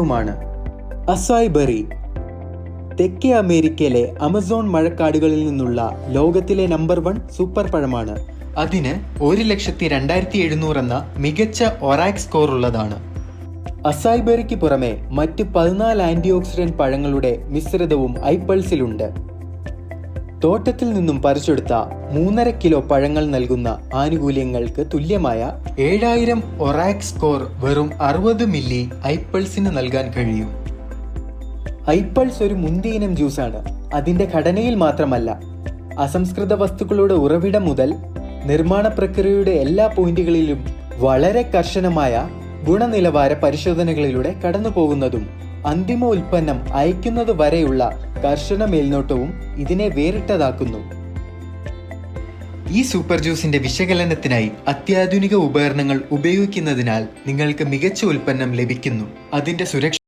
ുമാണ് അസായ് berry. തെക്കേ അമേരിക്കയിലെ Amazon മഴക്കാടുകളിൽ നിന്നുള്ള ലോകത്തിലെ നമ്പർ 1 സൂപ്പർ പഴമാണ്. അതിന് 1,02,700 എന്ന മികച്ച ഒറാക് സ്കോർ ഉള്ളതാണ്. അസായ് ബെറിക്ക് പുറമെ മറ്റ് 14 ആന്റി ഓക്സിഡന്റ് പഴങ്ങളുടെ മിശ്രിതവും ഐപൾസിലുണ്ട്. തോട്ടത്തിൽ നിന്നും പറിച്ചെടുത്ത 3.5 കിലോ പഴങ്ങൾ നൽകുന്ന ആനുകൂല്യങ്ങൾക്ക് തുല്യമായ 7000 ഒറാക് സ്കോർ വെറും 60 മില്ലി ഐപൾസിന് നൽകാൻ കഴിയും. ഐപൾസ് ഒരു മുന്തിയ ഇനം ജ്യൂസാണ്. അതിന്റെ ഘടനയിൽ മാത്രമല്ല, അസംസ്കൃത വസ്തുക്കളുടെ ഉറവിടം മുതൽ നിർമ്മാണ പ്രക്രിയയുടെ എല്ലാ പോയിന്റുകളിലും വളരെ കർശനമായ ഗുണനിലവാര പരിശോധനകളിലൂടെ കടന്നു പോകുന്നതും അന്തിമ ഉൽപ്പന്നം അയക്കുന്നത് വരെയുള്ള കർശന മേൽനോട്ടവും ഇതിനെ വേറിട്ടതാക്കുന്നു. ഈ സൂപ്പർ ജ്യൂസിന്റെ വിശകലനത്തിനായി അത്യാധുനിക ഉപകരണങ്ങൾ ഉപയോഗിക്കുന്നതിനാൽ നിങ്ങൾക്ക് മികച്ച ഉൽപ്പന്നം ലഭിക്കുന്നു. അതിന്റെ സുരക്ഷ